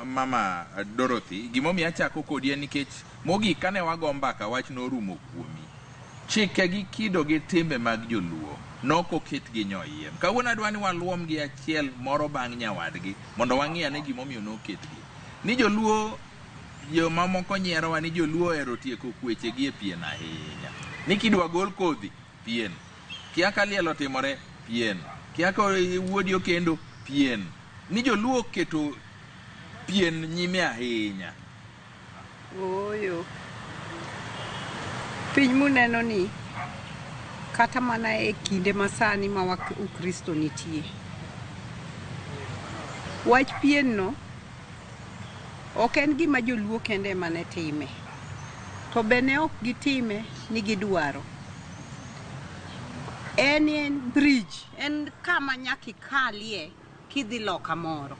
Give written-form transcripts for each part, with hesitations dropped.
Mama Dorothy, gimomi achako kodi nikech mogi kane wago mbaka wach norumo kuomi. Chike gi kido gi timbe mag joluo noko ket gi nyoyiem. Kawuono adwani waluom gi achiel moro bang' nyawadgi mondo wang'e ane gimomiyo noketgi. Ni joluo mamoko nyiero wa ni joluo ero tieko kweche gi e pien ahinya. Ni kidwa gol kodhi pien. Kiaka lielo timore pien. Kiaka wuodi okendo pien. Ni joluo keto pien nyime ahinya. Oyo. Piny muneno ni kata mana e kinde masani ma Ukristo nitie. Wach pien no ok en gima joluo kende mane time. To bene ok gitime ni gidwaro. En bridge, en kama nyaki kalie kidhi loka moro.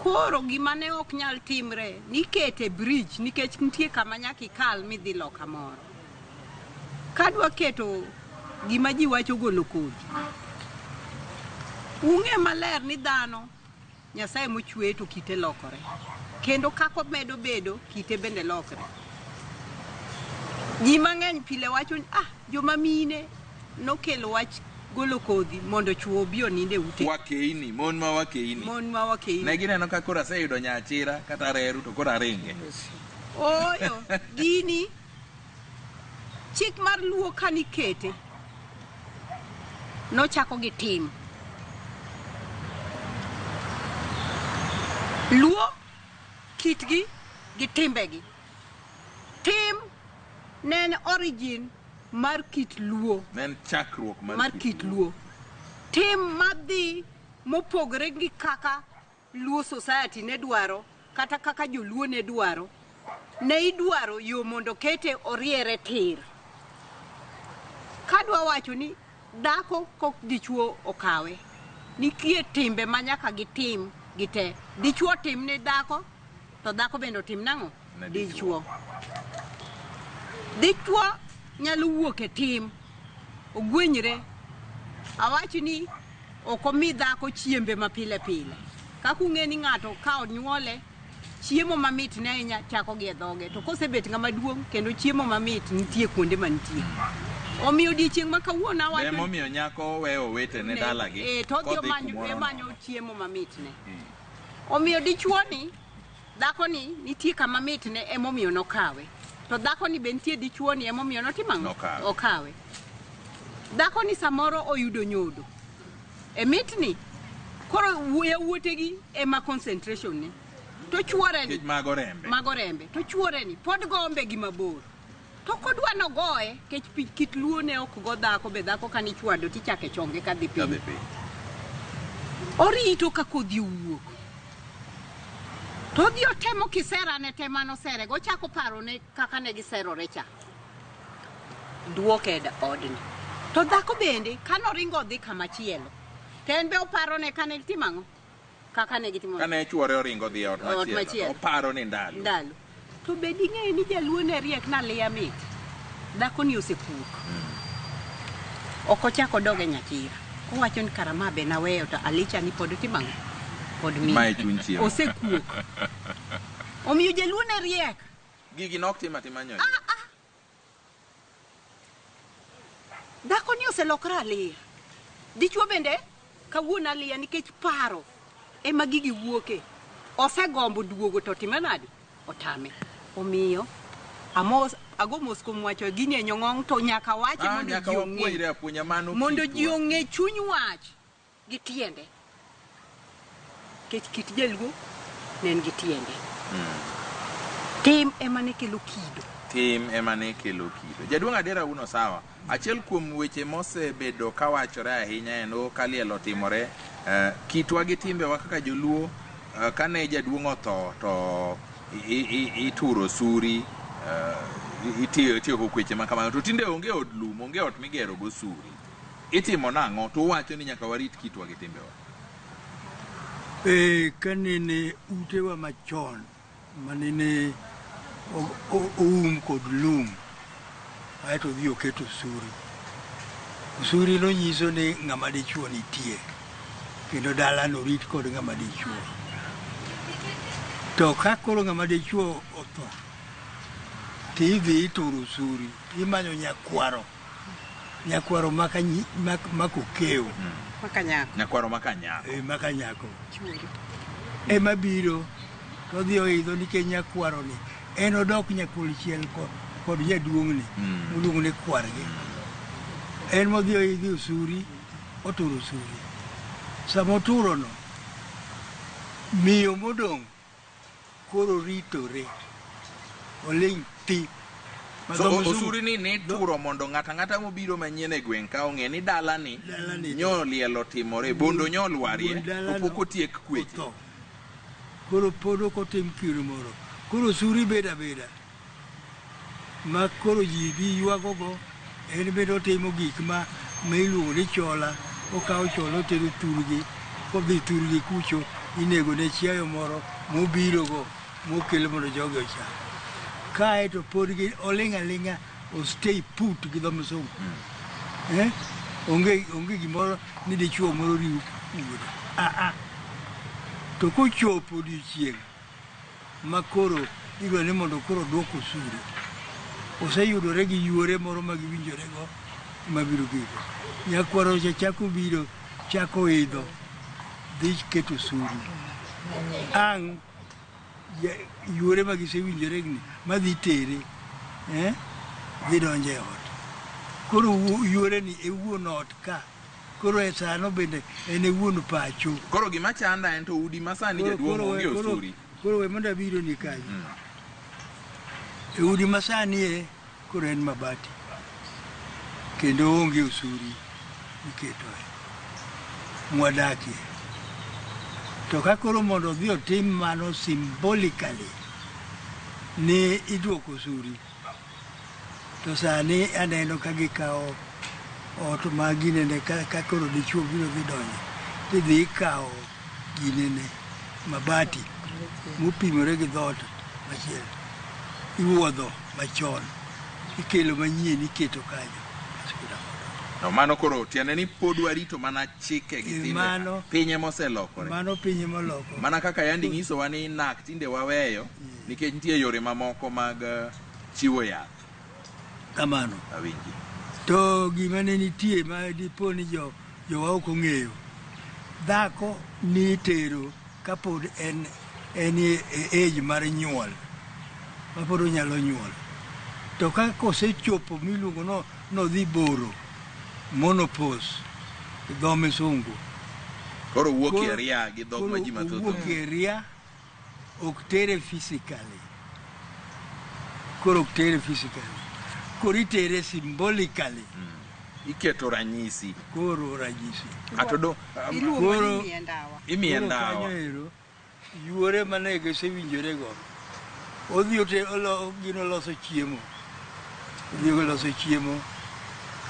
Koro gima ne ok nyal timre nikete bridge nikech nitie kama nyaki kal midhi loka moro. Kadwa keto gima ji wacho golo kodhi. Ung'e maler ni dhano Nyasaye mochwe to kite lokore. Kendo kako medo bedo kite bende lokore. Ji mang'eny pile wacho joma mine nokelo wach golo kodhi mondo chuo obi oninde ute. Wakeini, mon ma wakeini. Mon ma wakeini. Ne gineno ka koro aseyudo nyachira kata reru to koro aringe. Oyo, gini chik mar luo kanikete nochako gi tim. Luo kitgi gi timbegi. Tim nen origin mar kit luo. Nen chakruok mar kit luo. Tim madhi mopogre gi kaka luo society ne dwaro kata kaka joluo ne dwaro. Ne idwaro yo mondo kete oriere tir. Kadwa wacho ni dhako kok dichuo okawe. Nikie timbe manyaka gitim gite. Dichuo tim ne dhako to dhako bendo tim nango? Dichuo. Dichuo nyalo wuok e tim ogwenyre. Awachi ni okomi dhako chiembe mapile pile. Kakung'e ni ng'ato ka onyuole chiemo mamit ne ahinya chako gi e dhoge. To kosebet ng'ama duong' kendo chiemo mamit nitie kuonde mantie. Omiyo odiechieng' ma kawuono awacho. Bemo miyo nyako weyo wete ne dalagi. To manyo chiemo mamit ne. Omiyo dichuo ni dhako ni nitie kama mit ne emomiyo nokawe. To dhako ni bentie dichuo ni emomiyo notimang'o? Okawe. Dhako ni samoro oyudo nyodo. E mit ni koro wuotegi ema concentration ne. To chuore ni magorembe. To chuore ni pod gombe gi mabor. To kodwa no goe kit luo ne ok go dhako be dhako kani chwado tichake chonge kadhi piny. Orito ka kodhi wuok. To dio temo kisera ne temano sere go chako paro ne kaka ne giserore cha. Duoke odni. To dhako bende kano ringo dhi kama chielo. Ten be oparo ne kane timang'o? Kaka ne gitimo. Kane chuore oringo dhi ot machielo. Oparo ne ndalo. To bedi ng'e ni jaluo ne riek na liya mit. Dhako ni osekuok. Okochako doge nyachira. Owacho ni karama be na weyo to alicha ni pod timang'o? Pod mi. Mae chunchie. Osekuok. Omiyo jaluo ne riek. Gigi nok tima nyoy. Dhako ni oselokra liya. Dichuo bende kawuono aliya nikech paro ema gigi wuoke. Osegombo duogo to timanadi? Otame. Omiyo ago mosko mwacho gini nyong'ong to nyaka wache mondo ji ong'e chuny wach gi tiende. Kit jaluo nen gi tiende. Tim ema ne kelo kido. Jaduong' adera uno sawa. Achiel kuom weche mosebedo kawachore ahinya en kalielo timore kitwa gi timbewa kaka joluo kane jaduong' otho to ituro suri itiyo kweche makama to tinde onge od lum onge ot migero go suri itimo nang'o to wacho ni nyaka warit kitwa gi timbewa. Kanene utewa machon manene kod lum aeto dhi oketo suri no nyiso ni ng'ama dichuo nitie kendo dala no rit kod ng'ama dichuo. To ka koro ng'ama dichuo otho, tidhi ituro usuri, imanyo nyakwaro makokeo. Nyakwaro makanyako. Makanyako. Ema biro, to dhi oidho nikech nyakwaro ni. En odok nyakwar chiel kod jaduong'ni, moluongo ni kwargi. En modhi oidhi usuri, oturo usuri. Samoturo no, miyo modong' koro ritore. Oling' thi. So usuri ni turo mondo ng'ata mobiro manyien e gweng' ka ong'e ni dalani nyol lielo timore, bondo nyol warie, opok otiek kweche. Koro podo kotim kiro moro. Koro usuri beda. Ma koro ji bi yuagogo, en bedo timo gik ma iluongo ni chola, okawo chola otero turgi, kodhi turgi kucho, inego ne chiayo moro mobirogo, mokelo mondo jogi ocham. Kae to pod oling' aling'a, ostay put gi dho msungu. Onge gimoro ni dichuo moro riu puodho. To kochopo odiochieng' ma koro idwa ni mondo koro duok usuri, oseyudore gi yuore moro ma giwinjorego mabiro giko. Nyakwaro chako biro, chako idho, dhi keto usuri. Ang' yuore ma gisewinjoregni madhi tere, dhi donjo e ot. Koro yuore ni e wuon ot ka. Koro e sano bende en e wuon pacho. Koro gima chanda en to udi masani jaduong' onge usuri. Koro we mondo abiro ni kanyo. E udi masani koro en mabati. Kendo onge usuri iketoe. Mwadakie. To ka koro mondo dhi otim mano symbolically ni iduoko usuri, to sani aneno ka gikawo ot ma ginene ka koro dichuo biro dhi donjo, tidhi ikawo ginene mabati mopimore gi dhot machielo, iwuodho machon, ikelo manyien iketo kanyo. No, mano koro tiende ni pod warito mana chike gi timbe pinye moselokore. Mano pinye moloko. Mana kaka yandi ng'isowa ni nak tinde waweyo nikech nitie yore mamoko mag chiwo yath. Kamano. Awinji. To gima ne nitie ma dipo ni jowa ok ong'eyo. Dhako ni tero kapod en e age mar nyuol, ma pod onyalo nyuol. To ka kosechopo miluongo no dhi boro, monopause, dho misungu. Koro wuok e ria gi dhok ma ji mathoth. Wuok e ria, ok tere physically. Koro ok tere physically. Koro itere symbolically. Iketo ranyisi. Koro ranyisi. Atodo koro imiye ndawa. Kanyo ero, yuore manego sewinjorego. Odhi gino loso chiemo.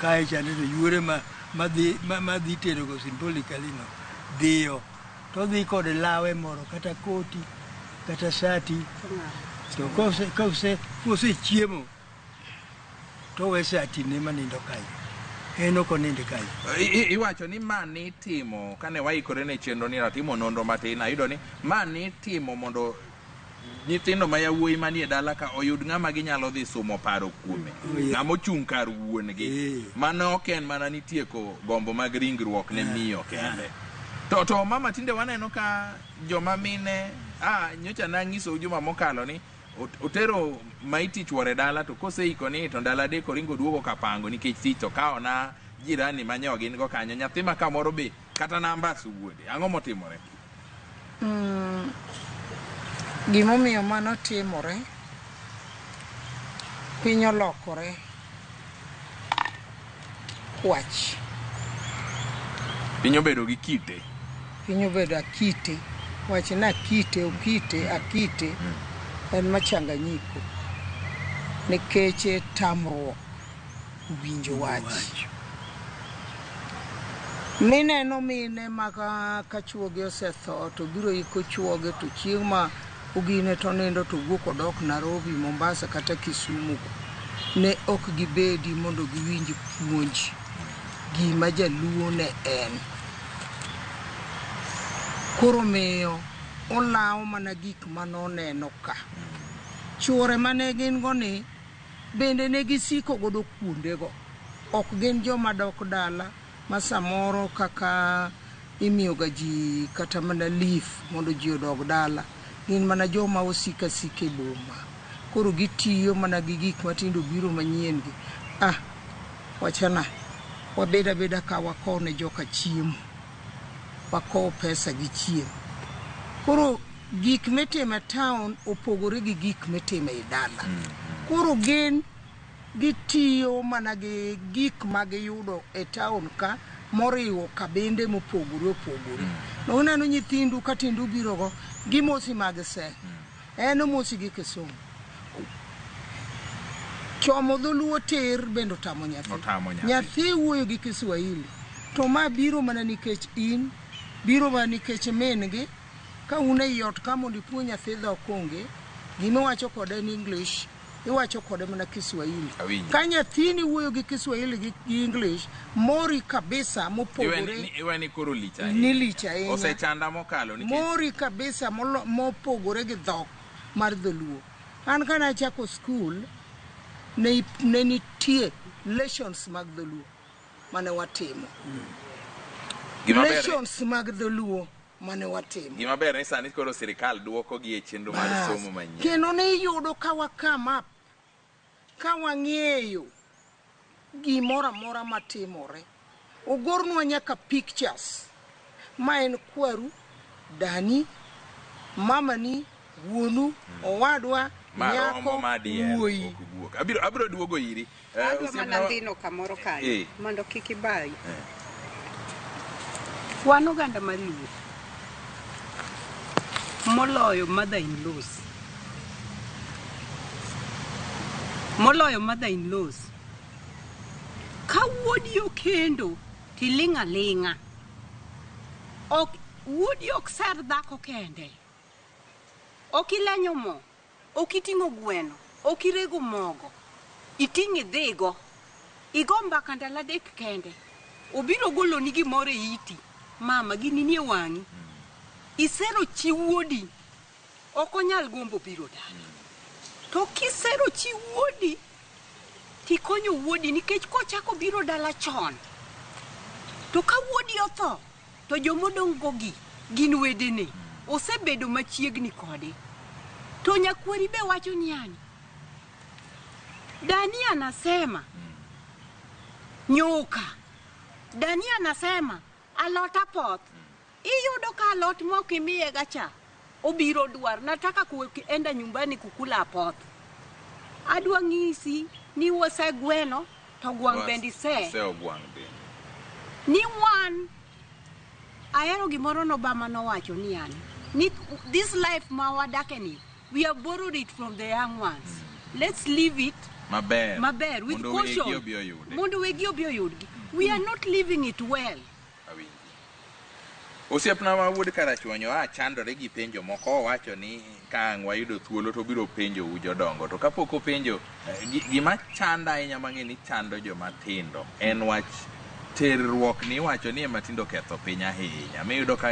Kae chande to yuore madhi terogo symbolically no dhiyo, to dhi kod lawe moro kata koti kata sati. To kose chiemo to we sati ne manindo kayo, en ok oninde kayo. Iwacho ni ma ni timo kane waikore ne chenro ni ratimo nonro matin, ayudo ni ma ni timo mondo nyithindo ma yawuoyi manie dala ka oyud ng'ama ginyalo dhi sumo paro kuome, ng'ama ochung' kar wuongi. Mano ok en mana nitieko gombo mag ringruok ne miyo kende. To mama tinde waneno ka joma mine, nyocha nang'iso juma mokalo ni otero maiti chwore dala, to koseiko ni to ndala deko ringo duogo kapango nikech tich, to kaona jirani manyo gin go kanyo, nyathi ma kamoro be kata namba suwuode. Ang'o motimore? Gimomiyo mano timore, piny olokore, kwach. Piny obedo gi kite. Piny obedo akite, wach na akite, en machanganyiko, nikech tamruok winjo wach. Mineno mine maka ka chuogi osetho to biro iko chuoge, to chieng' ma ogine to nindo to wuok odok Nairobi, Mombasa kata Kisumu, ne ok gibedi mondo giwinj puonj gima jaluo ne en. Koro miyo olawo mana gik manoneno ka. Chuore mane gin go ni bende ne gisiko godo kuondego. Ok gin joma dok dala ma samoro kaka imiyoga ji kata mana leaf mondo ji odog dala. Gin mana joma osika sike boma. Koro gitiyo mana gi gik matindo biro manyien gi. Wachana, wabeda beda ka wako ne joka chiemo. Wako pesa gi chiemo. Koro gik mitime town opogore gi gik mitime I dala. Koro gin gitiyo mana gi gik magiyudo e town ka moriwo kabende mopogore opogore. Noneno nyithindu ka tindu birogo gimosi magise. Mosi gi Kisumu. Chomo dholuo ter bendo tamo nyathi. Nyathi wuoyo gi Kiswahili. To ma biro mana nikech in, biro mana nikech min-gi, ka un e ot ka mondo ipuonj nyathi dhok onge, gimiwacho kode en English, iwacho kode mana Kiswahili. Ka nyathini wuoyo gi Kiswahili gi English, mori kabisa mopogore. Iwe ni koro lich ahinya. Ni lich ahinya. Osechanda mokalo nikech. Mori kabisa mopogore gi dhok mar dholuo. An kana chako school, ne nitie lessons mag dholuo mane watimo. Lessons mag dholuo mane watimo. Gima ber ni sani koro sirikal duoko gi e chenro mar somo manyien. Kendo ne yudo ka wakama ka wang'eyo gimoro amora matimore. Ogornwa nyaka pictures ma en kwaru, dani, mamani, wuonu, owadwa, nyako, wuoyi. Abiro duogo iri. Adwa mana dhino kamoro kanyo mondo kik ibayi. Wan oganda maluo moloyo mother-in-laws. Ka wuodi okendo tilinga linga. Wuodi ok ser dhako kende. Ok ilenyo mo, ok iting'o gweno, ok irego mogo. Iting'e dhigo. Igo mbaka ndalo 3 kende. Obiro golo ni gimoro e iti. Mama gini nie wang'i. Isero chi wuodi. Ok onyal gombo biro dala. To kisero chi wuodi, tikonyo wuodi nikech kochako biro dala chon. To ka wuodi otho, to jomodong' gogi gin wedene. Osebedo machiegni kode. To nyakweri be wacho niani. Dani anasema nyoka. Dani anasema alot apoth. Iyudo ka alot moko imiye gacha. Obiro dwar. Nataka kuenda nyumbani kukula apoth. Adwa ng'isi ni wase gweno to gwang' bendi se. Ni wan ahero gimoro n'Obama nowacho niani. This life ma wadakeni, we have borrowed it from the young ones. Let's live it maber with caution. Mondo wegi obi oyudgi. We are not living it well. Osiepna ma wuod karachuonyo chandore gi penjo moko wacho ni ka ang' wayudo thuolo to biro penjo u jodongo. To kapok openjo, gima chanda ahinya mang'e ni chando joma tindo en wach terruok ni wacho ni matindo ketho piny ahinya. Miyudo ka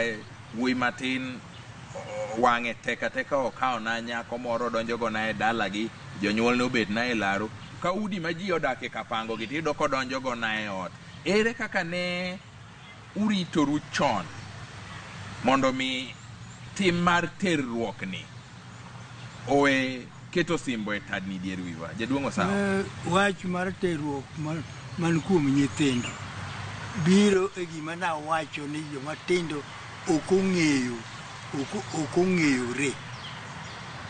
wuoyi matin wang'e teka okawo na nyako moro donjogo na e dala gi, jonyuol ne obet na e laro, ka udi ma ji odake kapango gi tiyudo kodonjogo na e ot. Ere kaka ne uritoru chon mondo mi tim mar terruok ni owe keto simbo e tadni dier wiwa? Jaduong' Osawa. Wach mar terruok man kuom nyithindo biro e gima nawacho ni joma tindo ok ong'eyore.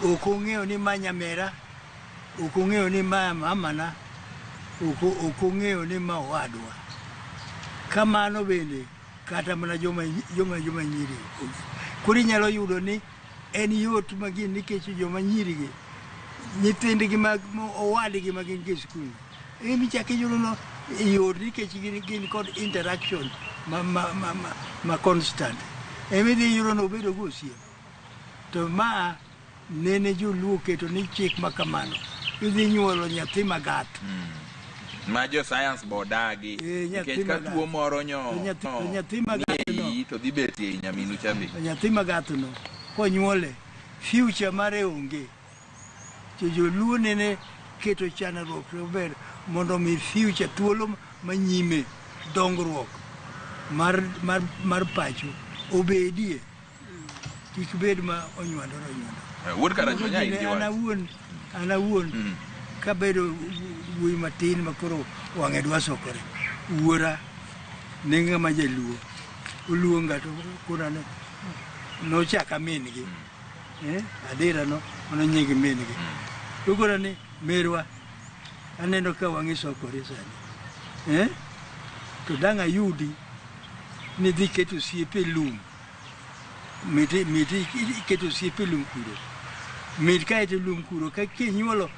Ok ong'eyo ni ma nyamera, ok ong'eyo ni ma mamana, ok ong'eyo ni ma owadwa. Kamano bende kata mana joma nyiri. Koro inyalo yudo ni en yot magin nikech joma nyirigi, nyithindgi mag owadgi magin ke skul. Michako iyudo no yot nikech gin kod interaction ma constant. Emidhi yudo no bedo go osiem. To ma nene joluo keto ni chik makamano. Idhi nyuolo nyathi magath. Ma jo science bodagi. Nikech ka tuo moro nyathi magath no. To dhi betie nyaminu chabe. Nyathi magath no konyuole future mare onge. Joluo nene keto chanruok maber mondo mi future thuolo manyime dongruok mar pacho obedie. Kik bed ma onywandore. Wuod Karachuonyo nya an awuon kabedo wuoyi matin makoro wang'e dwa sokore. Wuora ne ng'ama jaluo. Oluonga to kurane nochaka min gi. Adira no ono nying min gi. To kurane merwa aneno ka wang'i sokore sani. To dang' ayudi ni dhi keto osiepe lum. Miti keto osiepe lum kuro. Mit ka ete lum kuro ka kinyuolo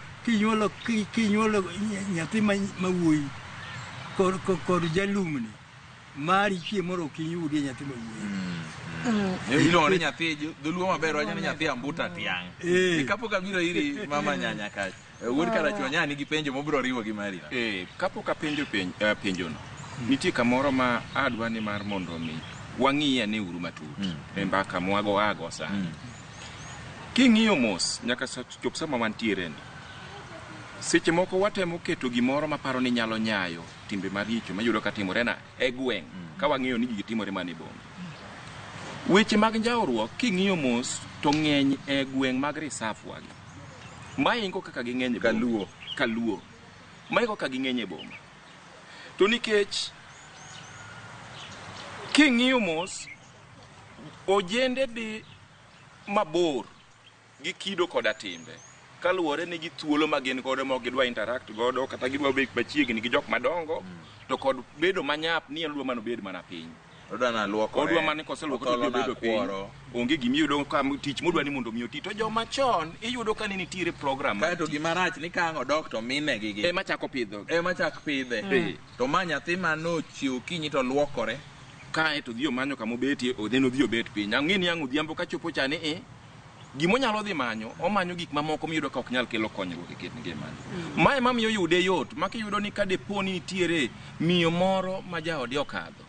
nyathi mawuoyi kod jalumni mari chiemoro kinyudi nyathi mawuoyi. Ilore nyathi dholuo maber wacho ni nyathi ambuta tiang'. Kapok abiro iri mama nyanya kacha. Wuod Karachuonyo nigi penjo mobiro riwo gi mari. Kapok apenjo penjono. Nitie kamoro ma adwa ni mar mondo mi wang'iye ne uru matut. Mbaka mwago sani. King'iyo mos nyaka chop sama mantiere ni. Seche moko watemo keto gimoro maparo ni nyalo nyayo timbe maricho mayudo ka timore na e gweng' ka wang'iyo ni gigi timore mane bombe. Weche mag njawruok king'iyo mos to ng'eny e gweng' mag reserve wagi. Maingo kaka ging'eny kaluo. Maingo kaka ging'eny e bombe. To nikech king'iyo mos ojende di mabor gi kido koda timbe kaluwore ni githuolo magin godo ma gidwa interact godo kata gidwa bet machiegni gi jok madongo to kod bedo manyap ni alwa mano bed mana piny odwa mane koseluoko to bedo piny onge gimiyudo ka tich modwa ni mondo miyo ti to joma chon iyudo ka nitiere program kae to gima rach ni ka odok to mine gi machako pidho to ma nyathi mano chiwo kinyi to luokore kae to dhiyo manyo kama obetie odheno dhiyo bet piny ang'eni yang' odhiambo ka chopo chani gimonyalo dhi manyo omanyo gik mamoko miyudo ka ok nyal kelo konyruok e kit ngimane. Mae mamiyo yude yot makiyudo ni ka deponi nitiere miyo moro ma jaode okadho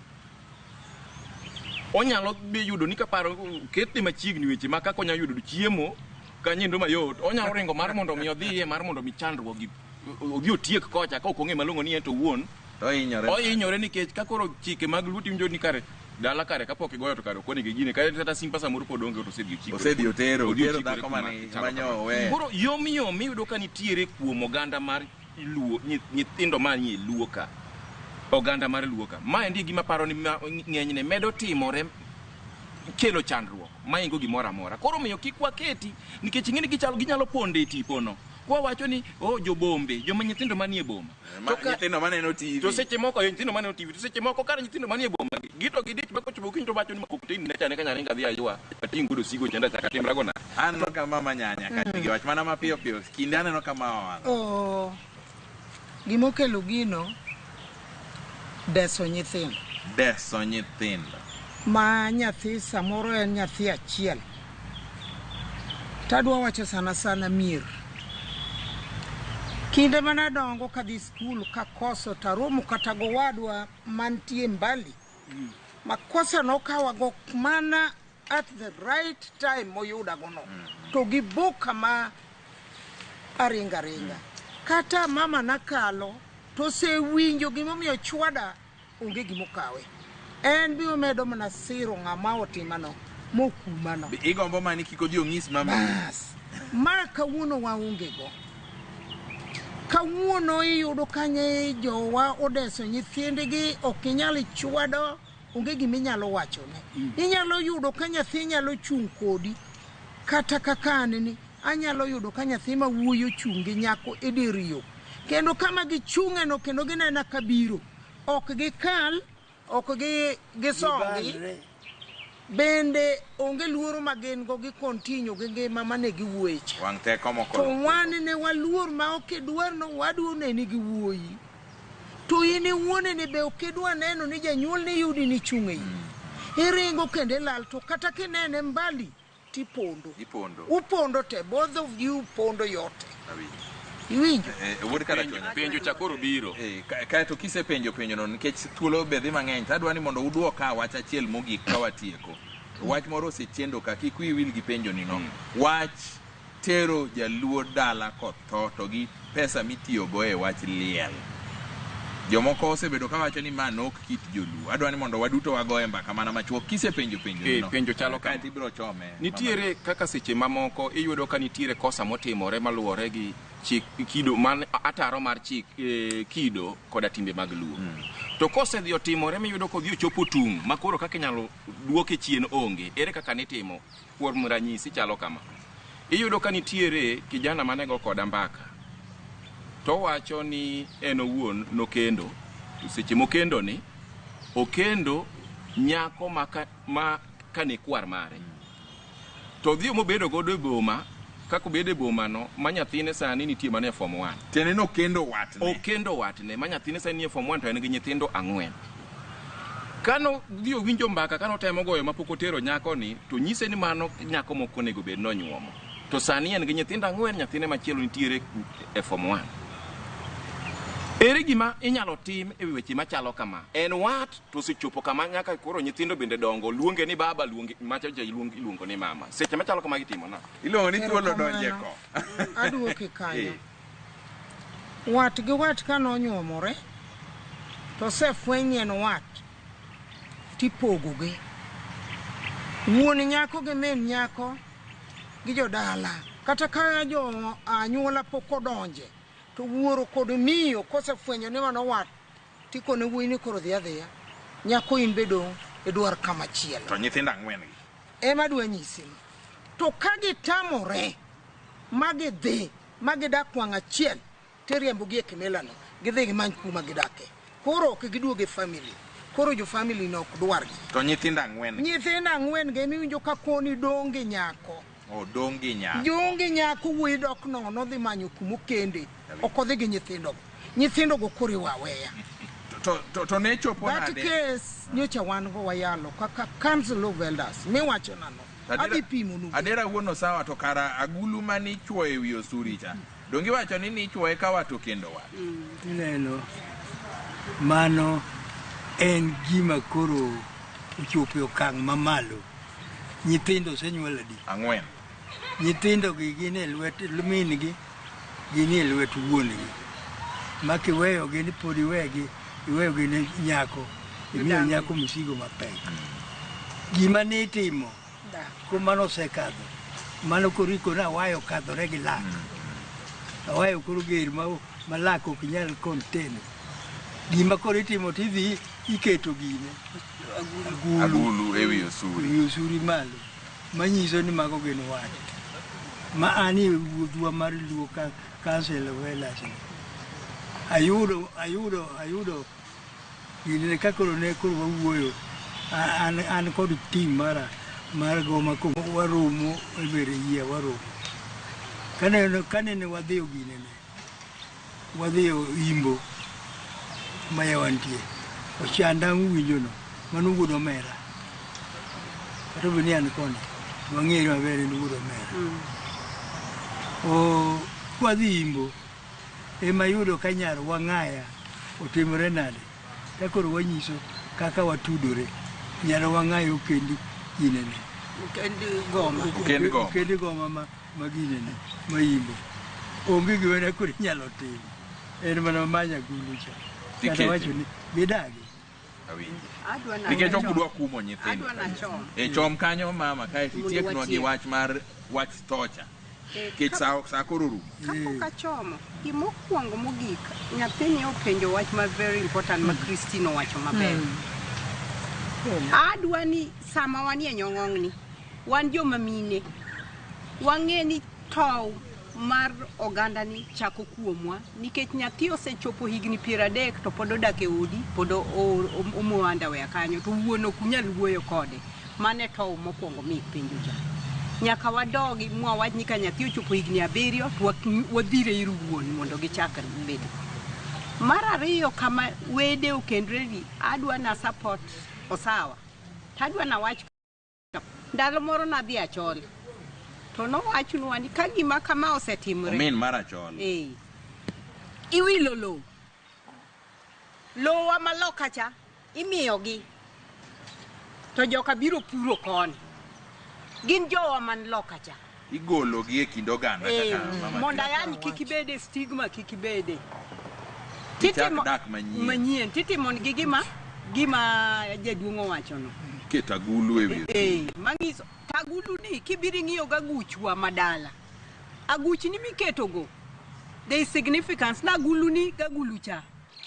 onyalo be yudo ni kaparo ketne machiegni weche ma kaka onyalo yudo chiemo ka nyindo mayot onyalo ringo mar mondo mi odhiye mar mondo mi chandruok odhi otiek kocha ka ok ong'e malong'o ni en to wuon ohinyore nikech ka koro chike mag luo tiwinjo ni kare dala kare kapok igoyo to kare okone gigine kata simpa samoro pod onge to osedhi otero dhako manyo we koro yom iyudo ka nitiere kuom oganda mar luo nyithindo manie luo ka oganda mar luo ka ma endi gima paro ni ng'enyne medo timore kelo chandruok maingo gimoro amora koro miyo kik waketi nikech ing'eni ginyalo ponde e tipono kwa wacho ni jobombe joma nyithindo manie boma nyithindo maneno TV to seche moko nyithindo maneno TV to seche moko kar nyithindo manie boma gito gidich bako chobo kinto wacho ni makokotini ne chane kanya ringa dhi aywa patingudo sigo chenda chaka timrago na an no kama mama nyanya kati gi wach mana mapiyo piyo kinde aneno kama wang gimokelo gino deso nyithindo ma nyathi samoro en nyathi achiel tadwa wacho sana mier kinde mana dongo kadhi skul kakoso taromo kata gowadwa mantie mbali makosa nokawa go mana at the right time moyuda gono to gibuka ma aringa kata mama nakalo to se winjo gimomiyo chwada onge gimokawe en biyo medo mana siro ng'ama otimano mokumano igombo mani kiko dio ng'is mama ma kawuono waonge go kawuono iyudo kanye jowa odeso nyithindgi ok inyal chwado onge giminyalo wachone inyalo yudo ka nyathi nyalo chung kodi kata kakanini anyalo yudo ka nyathi ma wuoyo chungi nyako ediriyo kendo kama gichung'e no kendo ginena kabiro ok gikal ok gisongi bende onge luoro magin go gi kontinyo gi ngima mane giwuoche wang teko moko to wan ne waluor ma ok dwar no wadu ne ni giwuoyi to ine wuone ne be ok dwa neno ni janyuol ne yudi ni chung'e iringo kende lal to kata kinene mbali tipondo upondo te both of you pondo yote iwinjo wuod Karachuonyo penjo chakoro biro kae to kisepenjo no nikech thuolo bedhi mang'eny tadwa ni mondo uduoka wach achiel mogik ka watieko wach moro osechendo ka kik wiyi wil gi penjo ni no. Wach tero jaluo dala kotho to gi pesa mitiyogo e wach liel. Jomoko osebedo ka wacho ni ma nok kit joluo. Adwa ni mondo waduto wagoye mbaka mana machuok kisepenjo no. Penjo chalo ka ibiro chome. Nitiere kaka seche mamoko iyudo ka nitiere kosa motimore maluwore gi chik kido man ataro mar chik kido koda timbe mag luo. To kose dhi otimore miyudo ko dhi ochopo tung makoro kaka nyalo duoke chien onge. Ere kaka nitimo kuom ranyisi chalo kama. Iyudo ka nitiere kijana manego koda mbaka. To wacho ni en owuon nokendo. Seche mokendo ni okendo nyako ma kane kwar mare. To dhi mobedo godo e boma, kako bedo e boma no, ma nyathine sani nitie mane form 1. Tene no kendo watne. Okendo watne, ma nyathine sani nie form 1 to en gi nyithindo 4. Kano dhi owinjo mbaka kano temo goyo mapok otero nyako ni, to nyise ni mano nyako moko nego bed no nyuomo. To sani en gi nyithindo 4, nyathine machielo nitiere e form 1. Ere gima inyalo tim e weche machalo kama. En wat to sechopo kama nyaka koro nyithindo bende dongo, luonge ni baba, luonge macha iluongo ni mama. Seche machalo kama gitimo na. Iluongo ni thuolo donje ko. Aduoke kanyo. Wat gi wat kanonyuomore to sefwenye en wat tipogogi. Wuon nyako gi min nyako gi jodala kata ka jo anyuola pok odonje. To wuoro kod miyo kosefwenyo ni mano wat tikone wuoyi ni koro dhi adhiya nyako in bedo e dwar kama chielo to nyithindo 4 gi ema dwa nyisi to ka gitamore magidhi magidak wang' achiel teriembo gi e kimelano gidhi gimany kuma gidake koro ok giduoge family koro jo family no ok dwargi to nyithindo 4 gi miwinjo ka koni donge nyako donge nyako wuoyi dok nono dhi manyo kuma kende ok odhi gi nyithindo go kori waweya to ne chopo nade that case nyocha wan go wayalo kaka council of elders miwacho nano adhi pimo nu adera wuono sawa to kara agulu mani chuo e wi osuri cha dongi wacho ni chuoe ka wato kendo wa neno mano en gima koro ochopo okang' mamalo. Nyithindo senyuol adi 4. Nyithindo gi gin e lwet min gi gin e lwet wuon gi ma kiweyo gi ni pod iweyo gi ni nyako imiyo nyako msigo mapek. Gima ne timo kuma nosekadho mano koriko na wayo kadhore gi lak wayo koro ger malak ok nyal contain. Gima koro itimo tidhi iketo gine agulu e wi osuri malo manyiso ni mago gin wat ma ani wuodhwa mar luo ka cancel wela ayudo gine ka koro ne koro wawuoyo an kod team mar goma ko waromo e bere yie waromo kanene wadhiyo gine ne wadhiyo imbo mayawantie ochandang' winjo no mano wuod omera kata beni an koni wang'eyo maber en wuod omera wadhi imbo ema yudo ka nyar wang'aya otimore nade ka koro wanyiso kaka watudore nyar wang'aya okendi ginene okendi goma ma ginene ma imbo onge gimana koro inyalo timo en mana manya gulu cha kata wacho ni bidagi nikech ok udwa kumo nyithindo e chom kanyo mama kae titieknwa gi wach thocha kech sa koro rum kapok achomo gimokwongo mogik nyathini openjo wach ma very important ma Christine owacho maber adwa ni sama wanie nyong'ong'ni wan joma mine wang'e ni tow mar oganda ni chako kuomwa nikech nyathi osechopo higni 30 to pod odak e odi pod omuanda we kanyo to wuono kunyal wuoyo kode mane tow mokwongo mi penjo ja nyaka wadogi mwawach ni ka nyathi ochopo higni 7 to wadhire ir wuon mondo gichak bed mar ariyo kama wede okendredi adwa na support osawa tadwa na wach ndalo moro na dhi achol to no wachunwa ni ka gima kama osetimore min mar achol iwilo lo wa maloka cha imiyogi to joka biro puro koni Gin jowa man loka cha. Igolo gi e kind oganda kaka monda yani kikibede stigma kikibede. Dak manyien titimo gi gima jaduong' wacho no. Ketagulu e wiye. Mangiso tagulu ni kibiri ng'iyo ga guchwa madala. Aguchi ni miketo go. There is significance na gulu ni ga gulu cha.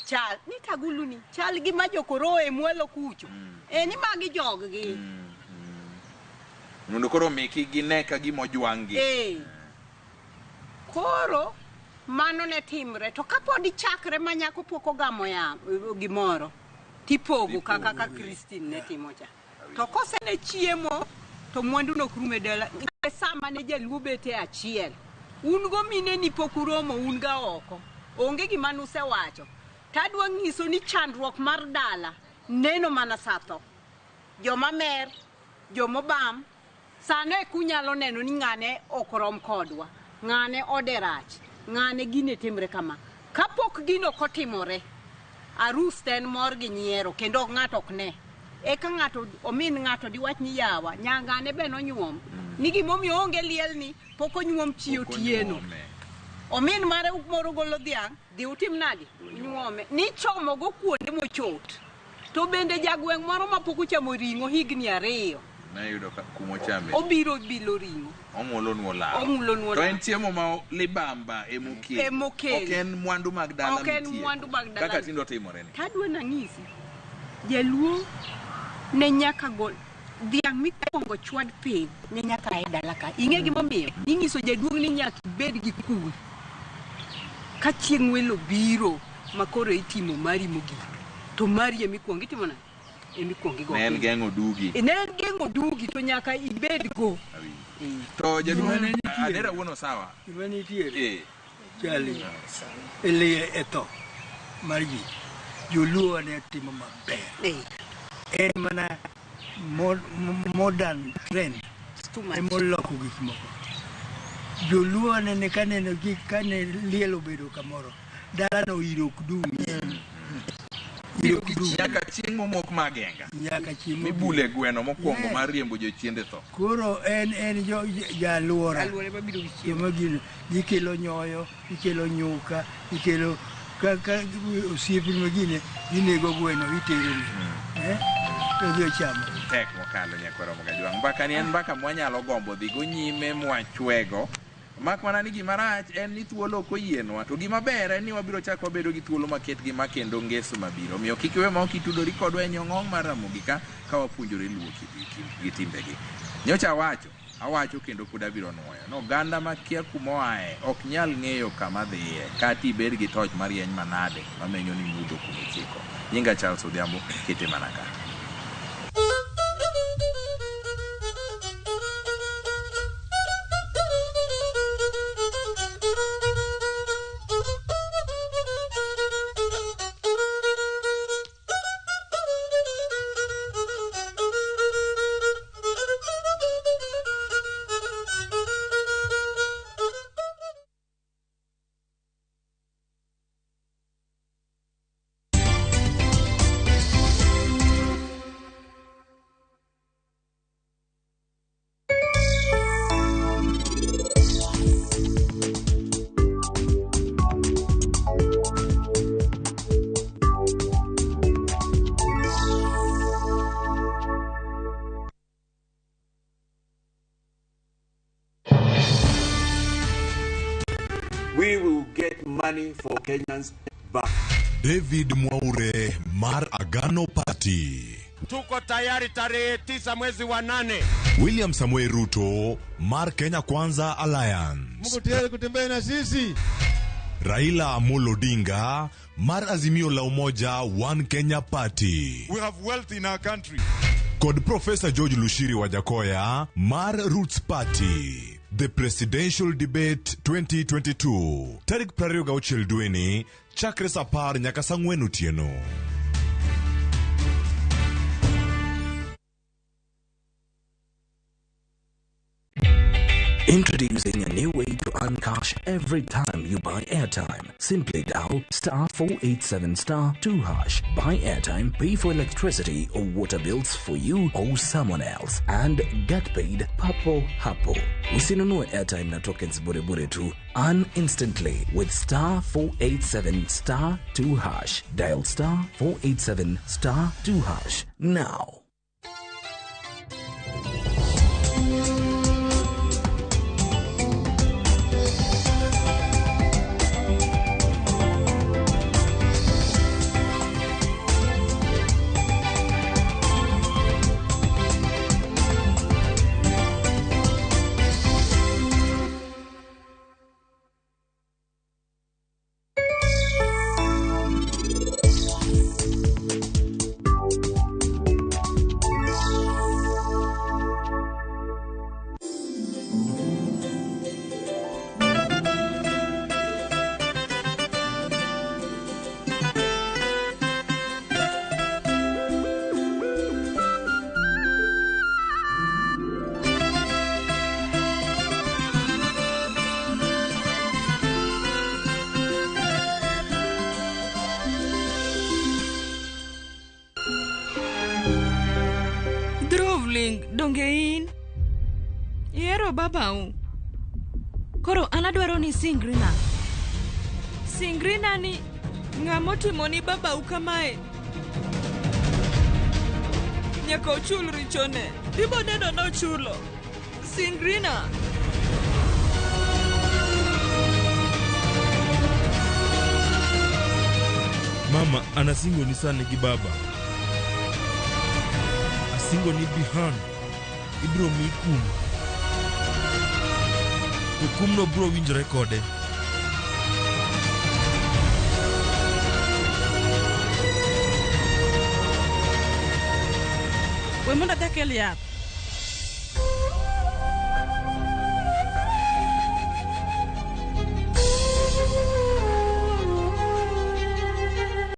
Chal ni tagulu ni chal gi majokoro e muelo kucho. Ni magi jog gi. Mondo koro meki gineka gimojwangi. Koro mano ne timre to kapodi chakre manyako poko gamo ya gimoro tipogo kaka Christine ne timo cha. To kose ne chiemo to mwandu no krume dala sama ne jaluo bete achiel. Un go mine ni pokuromo un ga oko. Onge gima nuse wacho. Tadwa ngiso ni chandruok mar dala neno mana sato. Joma mer, jomobam sane kunyalo neno ni ngane okrom kodwa. Ngane oderach. Ngane gine timre kama. Kapok gino kotimore. Arus ten mor gi nyiero kendo ng'ato ok ne. Eka ng'ato omin ng'ato diwach ni yawa nyangane be nonyuom. Ni gimomi onge liel ni poko nyuom chiyo tieno. Omin mare moro golo dhiang' dhi utim nadi nyuome ni chomo go kuonde mochot. To bende jagweng' moro ma poko chamo ringo higni 2. Na yudo kumo chame. Obiro bilo ringo. Omulo nuola. To en chiemo ma libamba emokel. Ok en mwandu mag dala mitie. Ok en mwandu mag dala. Kaka tindo timore ni. Tadwa nang'isi. Jaluo ne nyaka gol dhiang' mikwongo chwad piny ne nyaka e dala ka. Ing'e gimomiyo? Ing'iso jaduong' ni nyaka bed gi kul. Ka chieng' welo biro makoro itimo mari mogik. To mari emikwongo itimo na? Emikwongo go. Ne en geng'o dugi. Ne en geng'o dugi to nyaka ibed go. To jaduong' adera wuono sawa. Imani tiere. Chali. Elie eto. Marji. Joluo ne timo maber. En mana modern trend. Emoloko gik moko. Joluo ne kaneno gik kane lielo bedo kamoro. Dala no irok dumi. Nyaka chieng' momok magenga. Nyaka chieng' mibule gweno mokwongo mar riembo jochiende tho. Koro en jaluora. Aluore mabiro gi chiemo. Magino gikelo nyoyo, gikelo nyuka, gikelo kaka osiepe magine ginego gweno itero ni. To dio chamo. Tek mokalo nyakwaro mogajwang. Mbaka ni en mbaka mwanyalo gombo dhigo nyime mwachwego. Mak mana ni gima rach en ni thuolo koyienwa to gima ber en ni wabiro chako wabedo gi thuolo maket gi makendo ngeso mabiro miyo kik iwe ma ok itudori kodwa e nyong'ong mar Ramogi ka wapuonjore luwo gi timbegi. Nyocha awacho kendo pod abiro nuoyo no ganda makia kumoae ok nyal ng'eyo kama dhiye kata ibed gi toch marieny manade mamenyo ni mudho kumochiko. Nyinga Charles Odhiambo kete mana ka. We will get money for Kenyans back. David Mwaure, Mar Agano Party. Tuko tayari tarehe 9 mwezi wa 8. William Samuel Ruto, Mar Kenya Kwanza Alliance. Mungu tayari kutembea na sisi. Raila Amolo Odinga, Mar Azimio la Umoja One Kenya Party. We have wealth in our country. Kod Professor George Lushiri Wajakoya, Mar Roots Party. The Presidential Debate 2022. Tarik Prario Gauchel Dueni, Chakre Sapar Nyakasangwenu Tieno. Introducing a new way to 1 cash every time you buy airtime. Simply dial *487 *2 hash. Buy airtime, pay for electricity or water bills for you or someone else, and get paid papo hapo. Usinunue airtime na tokens bure tu. Earn instantly with *487 *2 hash. Dial *487 *2 hash now. Dongein Yero babau Koro anadwaro ni singrina ni ng'amotimo ni babau kamae nyaka ochul richone ibo neno no chulo singrina. Mama anasingo ni sana gi baba. Asingo ni bihan. Ibro mi kum. Kum no bro winjore kode. We munda takel yath.